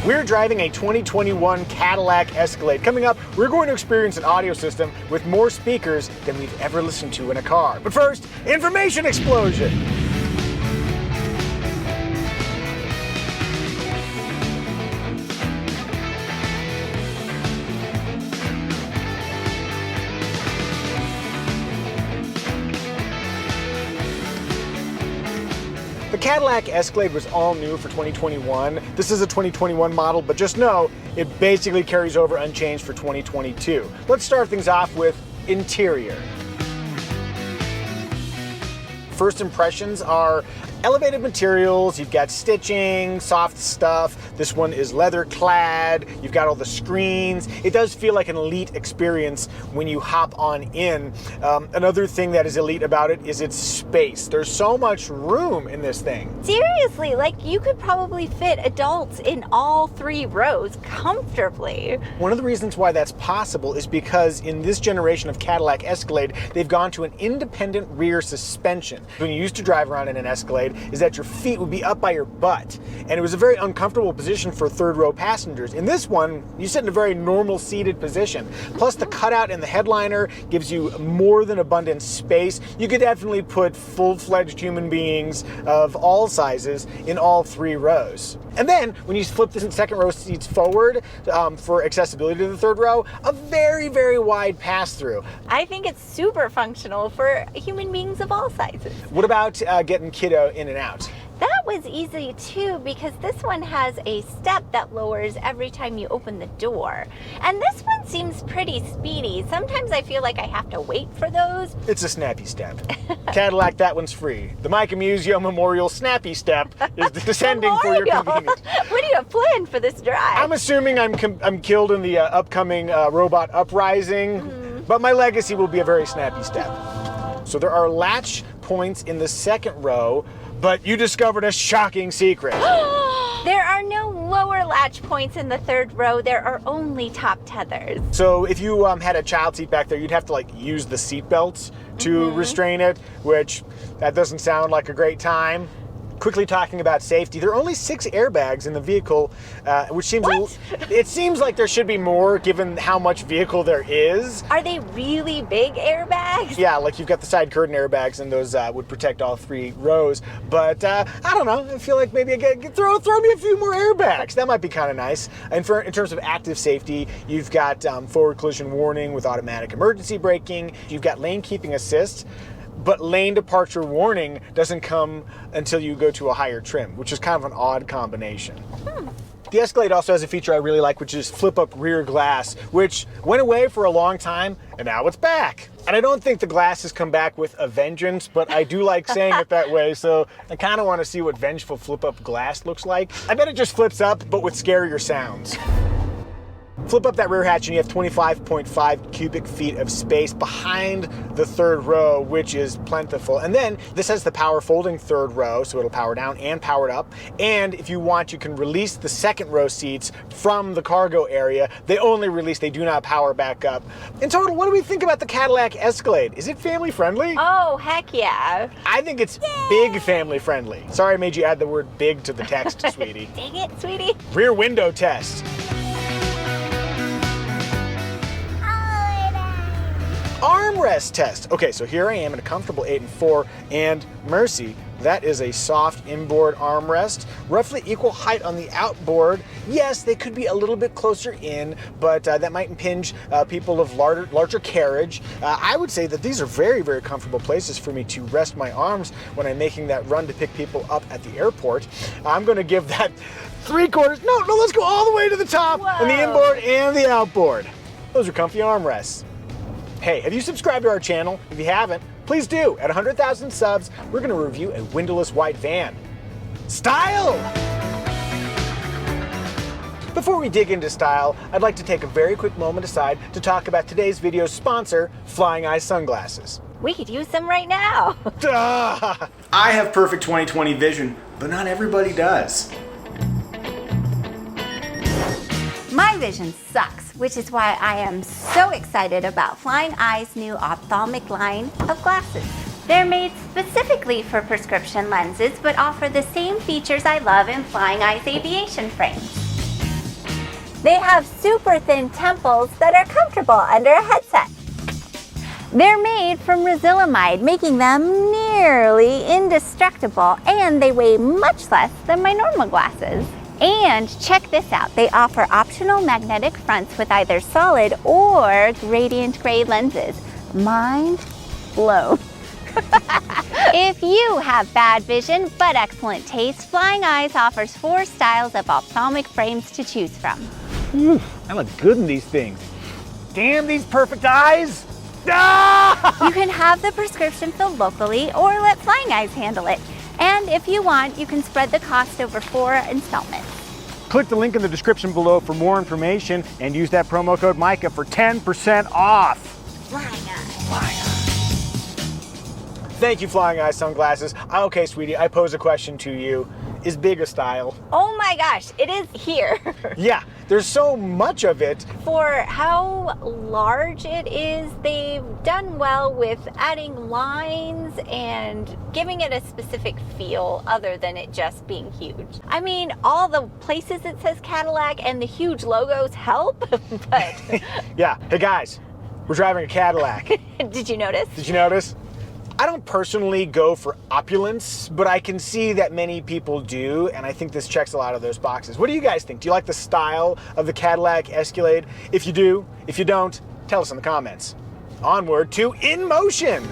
We're driving a 2021 Cadillac Escalade. Coming up, we're going to experience an audio system with more speakers than we've ever listened to in a car. But first, information explosion. The Cadillac Escalade was all new for 2021. This is a 2021 model, but just know it basically carries over unchanged for 2022. Let's start things off with interior. First impressions are elevated materials. You've got stitching, soft stuff. This one is leather clad. You've got all the screens. It does feel like an elite experience when you hop on in. Another thing that is elite about it is its space. There's so much room in this thing. Seriously, like you could probably fit adults in all 3 rows comfortably. One of the reasons why that's possible is because in this generation of Cadillac Escalade, they've gone to an independent rear suspension. When you used to drive around in an Escalade, is that your feet would be up by your butt. And it was a very uncomfortable position for third row passengers. In this one, you sit in a very normal seated position. Plus the cutout in the headliner gives you more than abundant space. You could definitely put full-fledged human beings of all sizes in all 3 rows. And then when you flip the second row seats forward for accessibility to the third row, a very, very wide pass-through. I think it's super functional for human beings of all sizes. What about getting kiddo in and out? That was easy too, because this one has a step that lowers every time you open the door. And this one seems pretty speedy. Sometimes I feel like I have to wait for those. It's a snappy step. Cadillac, that one's free. The Micah Muzio Memorial Snappy Step is descending for your convenience. What do you have planned for this drive? I'm assuming I'm killed in the upcoming robot uprising, but my legacy will be a very snappy step. So there are latch points in the second row, but you discovered a shocking secret. There are no lower latch points in the third row. There are only top tethers. So if you had a child seat back there, you'd have to like use the seat belts to restrain it, which that doesn't sound like a great time. Quickly talking about safety, there are only 6 airbags in the vehicle, which seems it seems like there should be more given how much vehicle there is. Are they really big airbags? Yeah, like you've got the side curtain airbags, and those would protect all 3 rows. But I don't know. I feel like maybe I throw me a few more airbags. That might be kind of nice. And in terms of active safety, you've got forward collision warning with automatic emergency braking. You've got lane keeping assist. But lane departure warning doesn't come until you go to a higher trim, which is kind of an odd combination. The Escalade also has a feature I really like, which is flip-up rear glass, which went away for a long time, and now it's back. And I don't think the glass has come back with a vengeance, but I do like saying it that way, so I kind of want to see what vengeful flip-up glass looks like. I bet it just flips up, but with scarier sounds. Flip up that rear hatch and you have 25.5 cubic feet of space behind the third row, which is plentiful. And then this has the power folding third row, so it'll power down and power up. And if you want, you can release the second row seats from the cargo area. They do not power back up. In total, what do we think about the Cadillac Escalade? Is it family friendly? Oh, heck yeah. I think it's big family friendly. Sorry I made you add the word big to the text, sweetie. Dang it, sweetie. Rear window test. Armrest test. Okay, so here I am in a comfortable 8 and 4, and mercy, that is a soft inboard armrest, roughly equal height on the outboard. Yes, they could be a little bit closer in, but that might impinge people of larger carriage. I would say that these are very, very comfortable places for me to rest my arms when I'm making that run to pick people up at the airport. I'm going to give that 3/4. No, let's go all the way to the top. Whoa. On the inboard and the outboard. Those are comfy armrests. Hey, have you subscribed to our channel? If you haven't, please do. At 100,000 subs, we're going to review a windowless white van. Style! Before we dig into style, I'd like to take a very quick moment aside to talk about today's video's sponsor, Flying Eye Sunglasses. We could use some right now. I have perfect 20/20 vision, but not everybody does. My vision sucks, which is why I am so excited about Flying Eye's new ophthalmic line of glasses. They're made specifically for prescription lenses, but offer the same features I love in Flying Eye's aviation frames. They have super thin temples that are comfortable under a headset. They're made from resilamide, making them nearly indestructible, and they weigh much less than my normal glasses. And check this out, they offer optional magnetic fronts with either solid or gradient gray lenses. Mind blown. If you have bad vision but excellent taste, Flying Eyes offers 4 styles of ophthalmic frames to choose from. Ooh, I look good in these things. Damn these perfect eyes! Ah! You can have the prescription filled locally or let Flying Eyes handle it. And if you want, you can spread the cost over 4 installments. Click the link in the description below for more information and use that promo code Micah for 10% off. Flying Eyes. Flying Eyes. Thank you, Flying Eyes Sunglasses. Okay, sweetie, I pose a question to you. Is big a style? Oh my gosh, it is here. Yeah, there's so much of it. For how large it is, they've done well with adding lines and giving it a specific feel other than it just being huge. I mean, all the places it says Cadillac and the huge logos help, but... Yeah, hey guys, we're driving a Cadillac. Did you notice? Did you notice? I don't personally go for opulence, but I can see that many people do, and I think this checks a lot of those boxes. What do you guys think? Do you like the style of the Cadillac Escalade? If you do, if you don't, tell us in the comments. Onward to In Motion.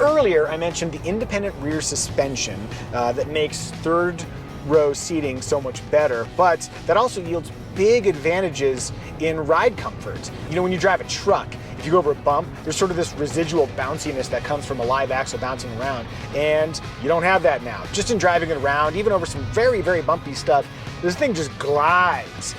Earlier, I mentioned the independent rear suspension that makes third row seating so much better, but that also yields big advantages in ride comfort. You know, when you drive a truck, if you go over a bump, there's sort of this residual bounciness that comes from a live axle bouncing around, and you don't have that now. Just in driving it around, even over some very, very bumpy stuff, this thing just glides.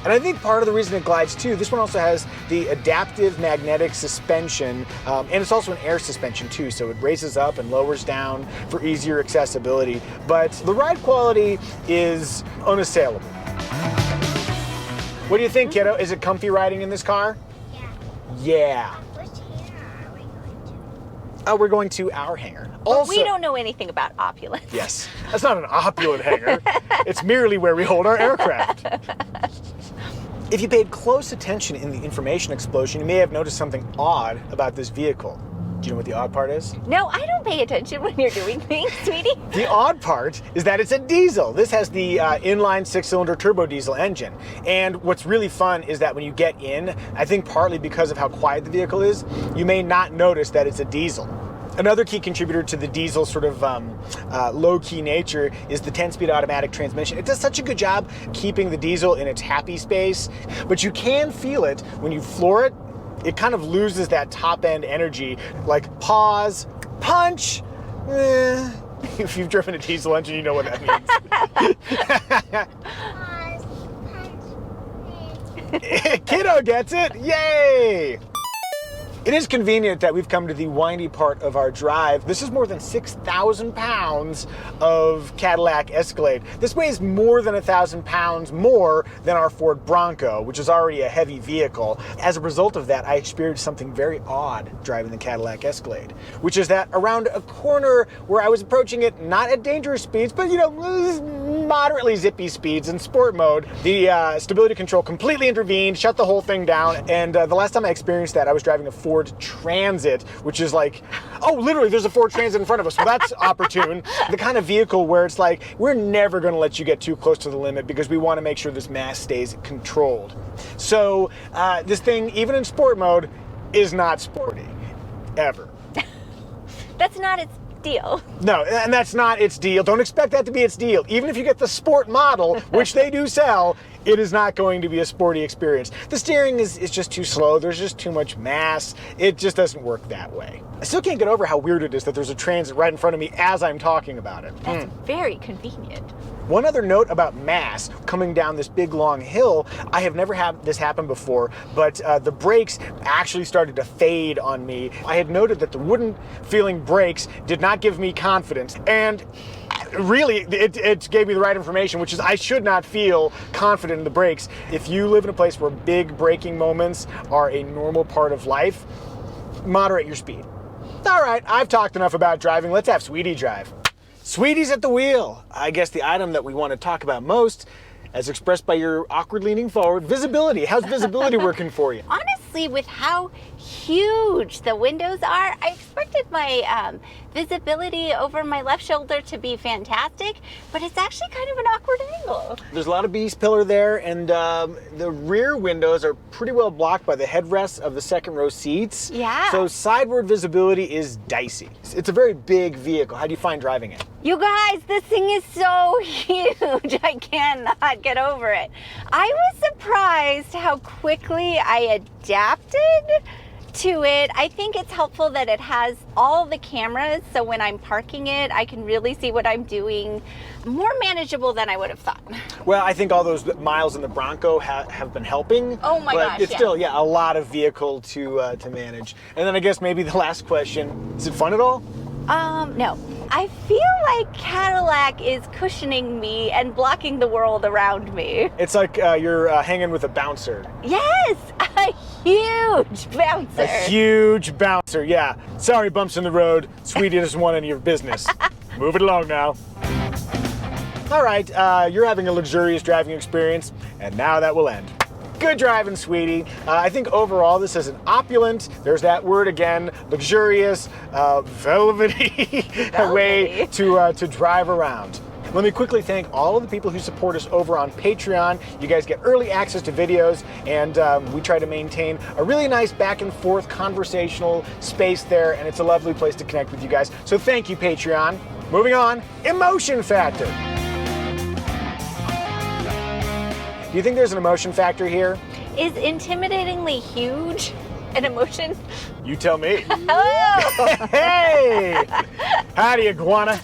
And I think part of the reason it glides too, this one also has the adaptive magnetic suspension, and it's also an air suspension too, so it raises up and lowers down for easier accessibility. But the ride quality is unassailable. What do you think, kiddo? Is it comfy riding in this car? Yeah. Which hangar are we going to? Oh, we're going to our hangar. Also, we don't know anything about opulence. Yes, that's not an opulent hangar. It's merely where we hold our aircraft. If you paid close attention in the information explosion, you may have noticed something odd about this vehicle. Do you know what the odd part is? No, I don't pay attention when you're doing things, sweetie. The odd part is that it's a diesel. This has the inline 6-cylinder turbodiesel engine. And what's really fun is that when you get in, I think partly because of how quiet the vehicle is, you may not notice that it's a diesel. Another key contributor to the diesel sort of low-key nature is the 10-speed automatic transmission. It does such a good job keeping the diesel in its happy space, but you can feel it when you floor it. It kind of loses that top-end energy, like pause, punch. If you've driven a diesel engine, you know what that means. Pause, punch, Kiddo gets it, yay! It is convenient that we've come to the windy part of our drive. This is more than 6,000 pounds of Cadillac Escalade. This weighs more than 1,000 pounds more than our Ford Bronco, which is already a heavy vehicle. As a result of that, I experienced something very odd driving the Cadillac Escalade, which is that around a corner where I was approaching it not at dangerous speeds, but moderately zippy speeds in sport mode, the stability control completely intervened, shut the whole thing down, and the last time I experienced that, I was driving a Ford Transit, which is like, oh, literally there's a Ford Transit in front of us. Well, that's opportune. The kind of vehicle where it's like, we're never going to let you get too close to the limit because we want to make sure this mass stays controlled. So this thing, even in sport mode, is not sporty, ever. That's not its deal. No, and that's not its deal. Don't expect that to be its deal. Even if you get the sport model, which they do sell, it is not going to be a sporty experience. The steering is just too slow. There's just too much mass. It just doesn't work that way. I still can't get over how weird it is that there's a Transit right in front of me as I'm talking about it. That's very convenient. One other note about mass, coming down this big long hill, I have never had this happen before, but the brakes actually started to fade on me. I had noted that the wooden feeling brakes did not give me confidence, and really, it gave me the right information, which is I should not feel confident in the brakes. If you live in a place where big braking moments are a normal part of life, moderate your speed. All right, I've talked enough about driving. Let's have Sweetie drive. Sweetie's at the wheel. I guess the item that we want to talk about most as expressed by your awkward leaning forward. Visibility, how's visibility working for you? Honestly, with how huge the windows are, I expected my visibility over my left shoulder to be fantastic, but it's actually kind of an awkward angle. There's a lot of beast pillar there, and the rear windows are pretty well blocked by the headrests of the second row seats. Yeah. So sideward visibility is dicey. It's a very big vehicle. How do you find driving it? You guys, this thing is so huge. I cannot get over it. I was surprised how quickly I adapted to it. I think it's helpful that it has all the cameras, so when I'm parking it, I can really see what I'm doing. More manageable than I would have thought. Well, I think all those miles in the Bronco have been helping. Oh my but gosh, it's yeah. still, a lot of vehicle to manage. And then I guess maybe the last question, is it fun at all? No. I feel like Cadillac is cushioning me and blocking the world around me. It's like you're hanging with a bouncer. Yes, a huge bouncer. A huge bouncer, yeah. Sorry, bumps in the road. Sweetie doesn't want any of your business. Move it along now. All right, you're having a luxurious driving experience, and now that will end. Good driving, sweetie. I think overall this is an opulent, there's that word again, luxurious, velvety way to drive around. Let me quickly thank all of the people who support us over on Patreon. You guys get early access to videos, and we try to maintain a really nice back and forth conversational space there, and it's a lovely place to connect with you guys. So thank you, Patreon. Moving on, emotion factor. Do you think there's an emotion factor here? Is intimidatingly huge an emotion? You tell me. Hello! Hey! Howdy, iguana.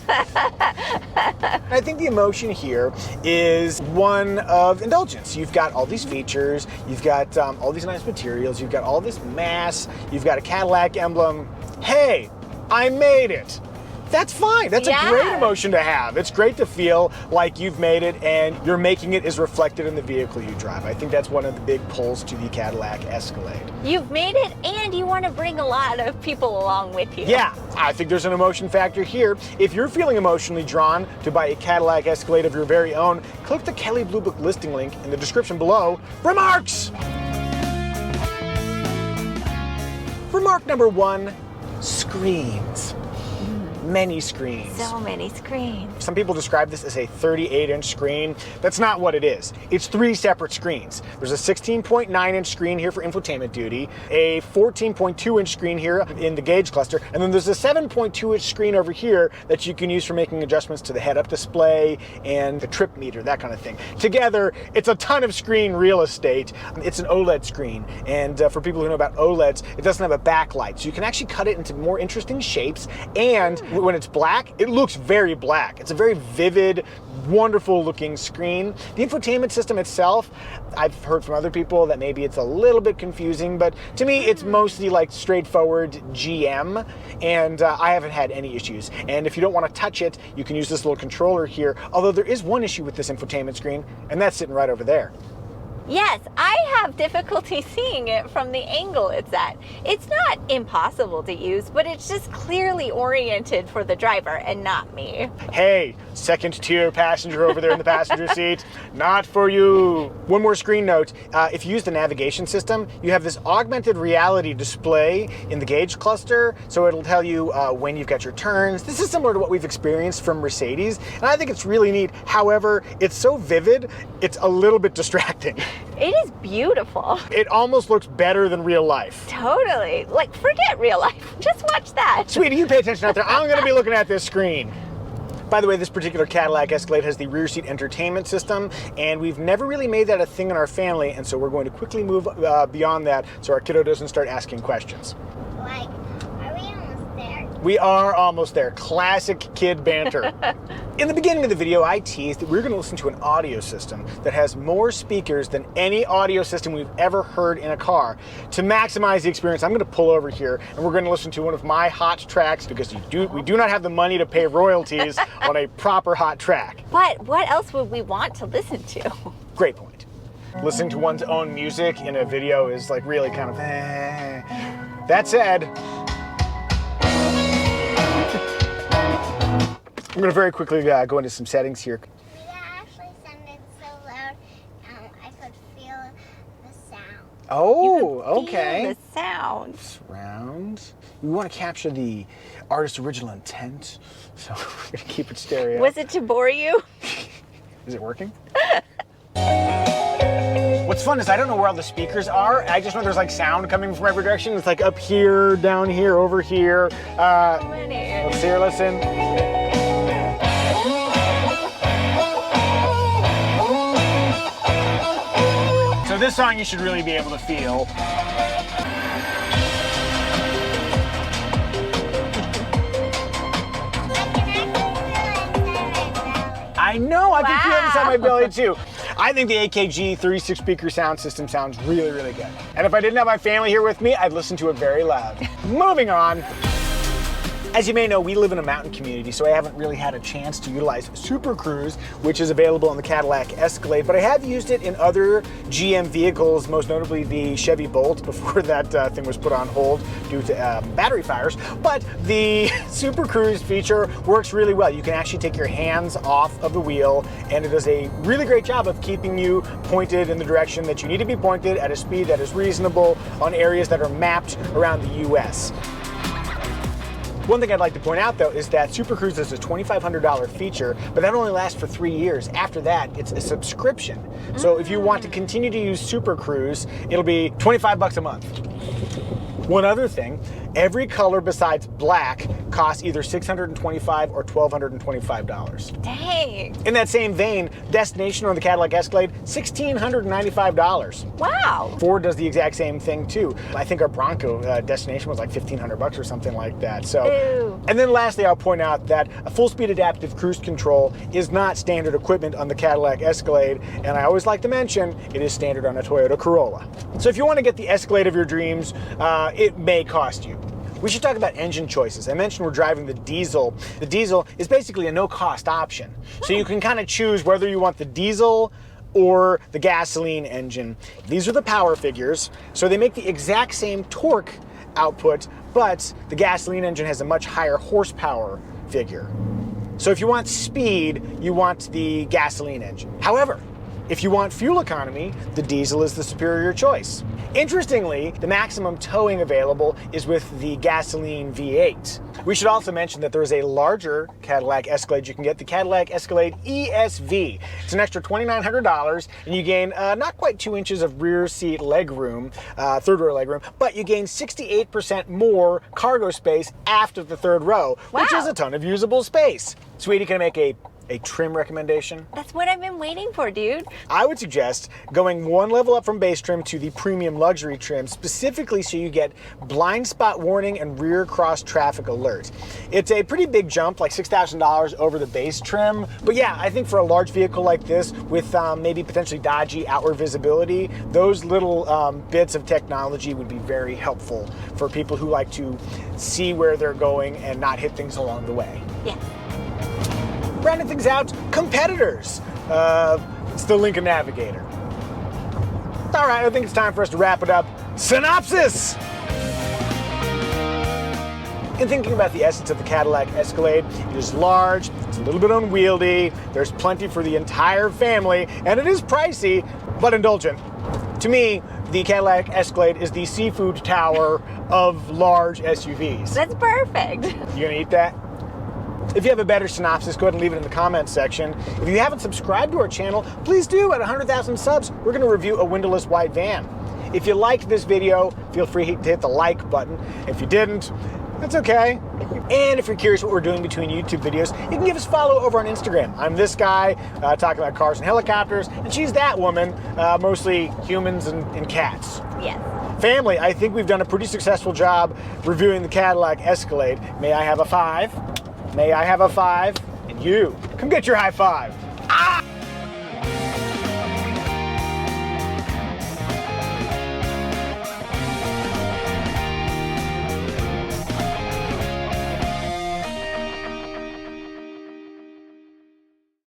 I think the emotion here is one of indulgence. You've got all these features, you've got all these nice materials, you've got all this mass, you've got a Cadillac emblem. Hey, I made it. That's fine. That's a great emotion to have. It's great to feel like you've made it and you're making it is reflected in the vehicle you drive. I think that's one of the big pulls to the Cadillac Escalade. You've made it and you want to bring a lot of people along with you. Yeah, I think there's an emotion factor here. If you're feeling emotionally drawn to buy a Cadillac Escalade of your very own, click the Kelley Blue Book listing link in the description below. Remarks! Remark number 1, screens. Many screens. So many screens. Some people describe this as a 38-inch screen. That's not what it is. It's 3 separate screens. There's a 16.9-inch screen here for infotainment duty, a 14.2-inch screen here in the gauge cluster, and then there's a 7.2-inch screen over here that you can use for making adjustments to the head-up display and the trip meter, that kind of thing. Together, it's a ton of screen real estate. It's an OLED screen, and for people who know about OLEDs, it doesn't have a backlight, so you can actually cut it into more interesting shapes, and when it's black, it looks very black. It's a very vivid, wonderful looking screen. The infotainment system itself, I've heard from other people that maybe it's a little bit confusing, but to me it's mostly like straightforward GM, and I haven't had any issues. And if you don't want to touch it, you can use this little controller here, although there is one issue with this infotainment screen, and that's sitting right over there. Yes, I have difficulty seeing it from the angle it's at. It's not impossible to use, but it's just clearly oriented for the driver and not me. Hey, second tier passenger over there in the passenger seat, not for you. One more screen note, if you use the navigation system, you have this augmented reality display in the gauge cluster, so it'll tell you when you've got your turns. This is similar to what we've experienced from Mercedes, and I think it's really neat. However, it's so vivid, it's a little bit distracting. It is beautiful. It almost looks better than real life. Totally. Like, forget real life. Just watch that. Sweetie, you pay attention out there. I'm going to be looking at this screen. By the way, this particular Cadillac Escalade has the rear seat entertainment system, and we've never really made that a thing in our family, and so we're going to quickly move beyond that so our kiddo doesn't start asking questions. Like, are we almost there? We are almost there. Classic kid banter. In the beginning of the video, I teased that we're going to listen to an audio system that has more speakers than any audio system we've ever heard in a car. To maximize the experience, I'm going to pull over here and we're going to listen to one of my hot tracks because we do not have the money to pay royalties on a proper hot track. But what else would we want to listen to? Great point. Listening to one's own music in a video is like really kind of That said, I'm going to very quickly go into some settings here. We actually sounded so loud Oh, Feel okay. the sound. Surround. We want to capture the artist's original intent, so we're going to keep it stereo. Was it to bore you? Is it working? What's fun is I don't know where all the speakers are. I just know there's like sound coming from every direction. It's like up here, down here, over here. Let's see her listen. So this song you should really be able to feel. I know, I can feel it inside my belly too. I think the AKG 36 speaker sound system sounds really, really good. And if I didn't have my family here with me, I'd listen to it very loud. Moving on. As you may know, we live in a mountain community, so I haven't really had a chance to utilize Super Cruise, which is available on the Cadillac Escalade, but I have used it in other GM vehicles, most notably the Chevy Bolt, before that thing was put on hold due to battery fires. But the Super Cruise feature works really well. You can actually take your hands off of the wheel, and it does a really great job of keeping you pointed in the direction that you need to be pointed at a speed that is reasonable on areas that are mapped around the US. One thing I'd like to point out though is that Super Cruise is a $2,500 feature, but that only lasts for 3 years. After that, it's a subscription. So if you want to continue to use Super Cruise, it'll be $25 a month. One other thing, every color besides black costs either $625 or $1,225. Dang. In that same vein, Destination on the Cadillac Escalade, $1,695. Wow. Ford does the exact same thing too. I think our Bronco Destination was like $1,500 or something like that. So, Ew. and then lastly, I'll point out that a full-speed adaptive cruise control is not standard equipment on the Cadillac Escalade, and I always like to mention it is standard on a Toyota Corolla. So if you want to get the Escalade of your dreams, it may cost you. We should talk about engine choices. I mentioned we're driving the diesel. The diesel is basically a no-cost option. So you can kind of choose whether you want the diesel or the gasoline engine. These are the power figures. So they make the exact same torque output, but the gasoline engine has a much higher horsepower figure. So if you want speed, you want the gasoline engine. However, if you want fuel economy, the diesel is the superior choice. Interestingly, the maximum towing available is with the gasoline V8. We should also mention that there is a larger Cadillac Escalade you can get, the Cadillac Escalade ESV. It's an extra $2,900, and you gain not quite 2 inches of rear seat legroom, third row legroom, but you gain 68% more cargo space after the third row, which is a ton of usable space. Sweetie, can I make a trim recommendation? That's what I've been waiting for, dude. I would suggest going one level up from base trim to the premium luxury trim, specifically so you get blind spot warning and rear cross traffic alert. It's a pretty big jump, like $6,000 over the base trim. But yeah, I think for a large vehicle like this with maybe potentially dodgy outward visibility, those little bits of technology would be very helpful for people who like to see where they're going and not hit things along the way. Yeah. Rounding things out, competitors. It's the Lincoln Navigator. All right, I think it's time for us to wrap it up. Synopsis! In thinking about the essence of the Cadillac Escalade, it is large, it's a little bit unwieldy, there's plenty for the entire family, and it is pricey, but indulgent. To me, the Cadillac Escalade is the seafood tower of large SUVs. That's perfect. You gonna eat that? If you have a better synopsis, go ahead and leave it in the comments section. If you haven't subscribed to our channel, please do. At 100,000 subs, we're going to review a windowless white van. If you liked this video, feel free to hit the like button. If you didn't, that's okay. And if you're curious what we're doing between YouTube videos, you can give us a follow over on Instagram. I'm this guy talking about cars and helicopters, and she's that woman, mostly humans and cats. Yes. Family, I think we've done a pretty successful job reviewing the Cadillac Escalade. May I have a 5? May I have a 5? And you, come get your high five.